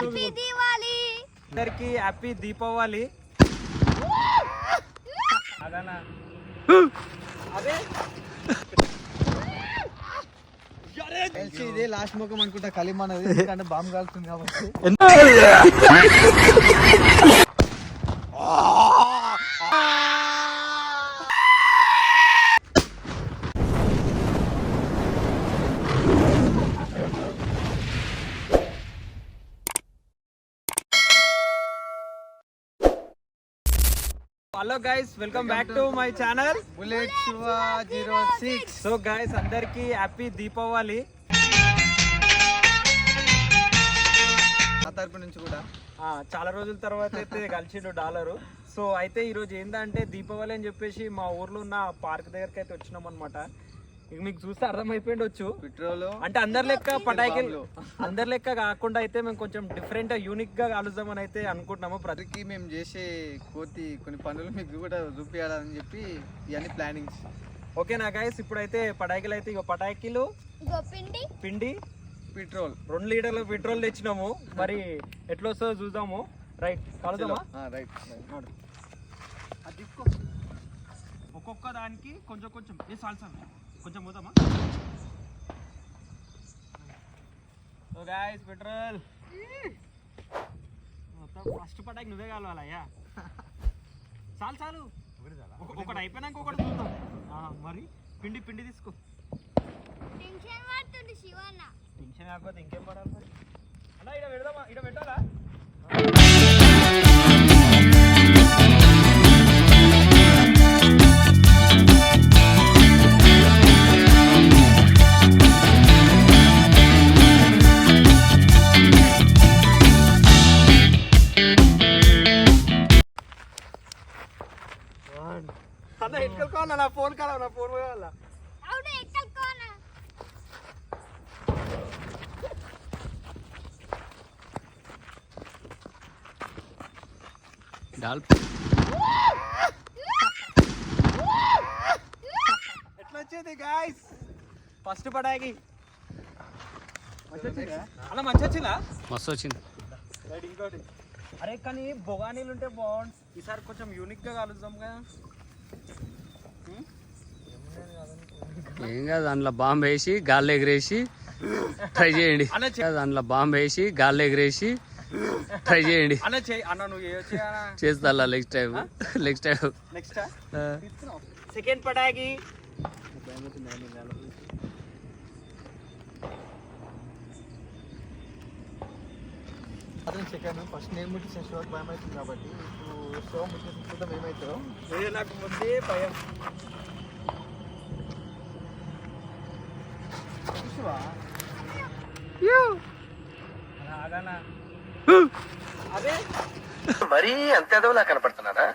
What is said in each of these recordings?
Happy Deepavali అందరికి happy Deepavali. ఇదే last ముఖం అనుకుంటా కలిం అన్నది, ఎందుకంటే బాంబు కాలుతుంది కాబట్టి. Hello guys, welcome back to my channel bullet Shiva 06. So guys అందరికి హ్యాపీ దీపావళి. ఆ తరపు నుంచి కూడా చాలా రోజుల తర్వాత అయితే కలిసిండు డాలరు. సో అయితే ఈరోజు ఏంటంటే దీపావళి అని చెప్పేసి మా ఊర్లో ఉన్న పార్క్ దగ్గరికి అయితే వచ్చినాం అనమాట. ఇక మీకు చూస్తే అర్థమైపోయిండొచ్చు, పెట్రోల్ అంటే అందరి లెక్క పటాయిలు అందరి లెక్క కాకుండా అయితే మేము కొంచెం డిఫరెంట్ యూనిక్ గా కలుద్దామని అయితే అనుకుంటున్నాము. ప్రతికి మేము చేసే కొన్ని పనులు మీకు కూడా చూపించాలని చెప్పి ఇవన్నీ ప్లానింగ్స్. ఓకేనా గైస్, ఇప్పుడైతే పటాయిలు అయితే ఇక పటాయిలు పిండి పెట్రోల్ 2 లీటర్ల పెట్రోల్ తెచ్చినాము. మరి ఎట్లా వస్తుందో చూద్దాము. రైట్, కలుద్దామా? రైట్. అది ఒక్కొక్క దానికి కొంచెం కొంచెం కొంచెం పోతామా? సో గైస్ పెట్రోల్ మొత్తం ఫస్ట్ పటాకి నువ్వే కావాలయ్యా. చాలు ఒకటి అయిపోయినాక ఒకటి చూద్దాం. మరి పిండి తీసుకో. టెన్షన్ కాకపోతే ఇంకేం పడాలి మరి అన్నా? ఇక్కడ పెడదామా? ఇక్కడ పెట్టాలా? అన్న ఎక్కడుకోవాలా? నా ఫోన్ కావాలి, నా ఫోన్ పోయాలా? ఎట్లా వచ్చేది గాయస్ ఫస్ట్ పడాకి? అలా మంచి వచ్చిందా? మస్తు వచ్చింది. రైట్, ఇంకోటి. అరే కానీ బొగానీలు ఉంటే బాగుంది. ఈసారి కొంచెం యూనిక్ గా కలుద్దాం కదా. ఏం కాదు, దాంట్లో బాంబు వేసి గాల్లో ఎగిరేసి ట్రై చేయండి. దాంట్లో బాంబు వేసి గాల్లో ఎగిరేసి ట్రై చేయండి. అన్న నువ్వు చేస్తా నెక్స్ట్ టైం. నెక్స్ట్ సెకండ్ పటాకి అతను సెకండ్. ఫస్ట్ నేను ముట్టించిన షోకి భయం అవుతుంది కాబట్టి ఇప్పుడు షో ముట్టించిన చూద్దాం ఏమవుతుందో. నాకు ముందే భయం. అదే మరీ అంత ఎదవలా కనపడుతున్నారా?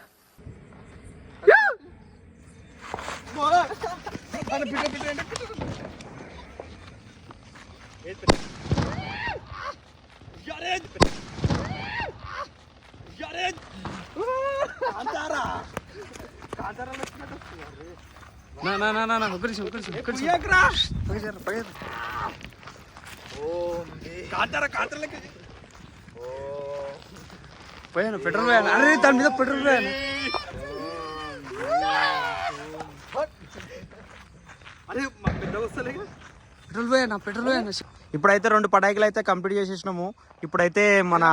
పోయాను పెట్రోల్ పోయాను. అరే దాని మీద పెట్రోల్ పోయాను. పెట్రోల్ పోయాను. ఇప్పుడైతే 2 పటాకులు అయితే కంప్లీట్ చేసేసినాము. ఇప్పుడైతే మన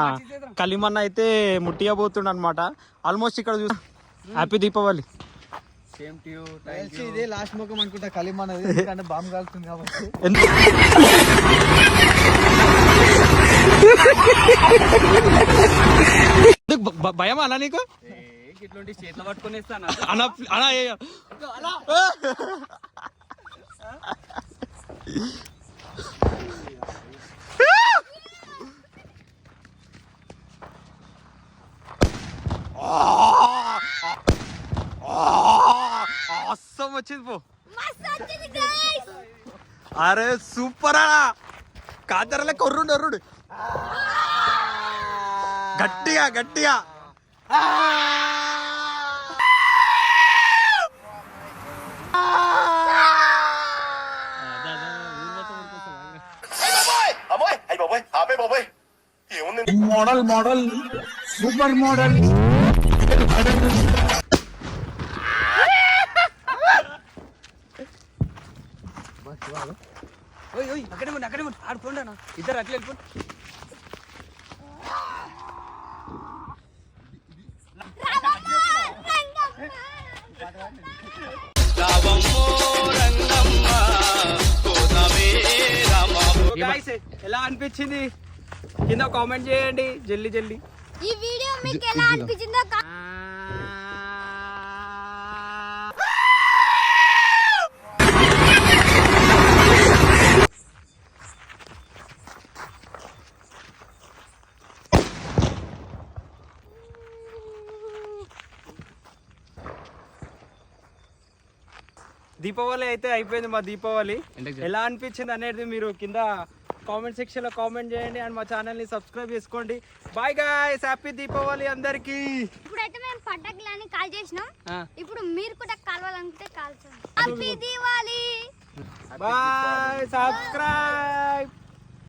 కలిమన్న అయితే ముట్టియబోతుండ అనమాట. ఆల్మోస్ట్ ఇక్కడ చూసి హ్యాపీ దీపావళి. ఇదే లాస్ట్ ముఖం అనుకుంటా కలిం అన్నది, ఎందుకంటే బాంబు కాలుతుంది కాబట్టి. భయం అలా నీకు? ఇట్లాంటి చేతిలో పట్టుకునేస్తాను అలా అస్సం వచ్చింది పో. అరే సూపర్ అలా కాదరలే కొర్రుడు గట్టిగా అమ్మాయి అయ్యి బాబాయ్ ఆపే బాబాయ్ ఏముంది అక్కడే ఆడుకోండి అన్న ఇద్దరు అట్లా వెళ్ళిపోండి. Guys, ఎలా అనిపించింది కింద కామెంట్ చేయండి జల్లి జల్లి. ఈ వీడియో మీకు ఎలా అనిపించిందో దీపావళి అయితే అయిపోయింది. మా దీపావళి ఎలా అనిపించింది అనేది మీరు కింద కామెంట్ సెక్షన్ లో కామెంట్ చేయండి అండ్ మా ఛానల్ ని సబ్స్క్రైబ్ చేసుకోండి. బాయ్ గాయ్స్, హ్యాపీ దీపావళి అందరికి. ఇప్పుడైతే మేము పటాకులని కాల్ చేసినాం. ఇప్పుడు మీరు కూడా కాల్వాలనుకుంటే కాల్చండి. హ్యాపీ దీపావళి. Bye, subscribe.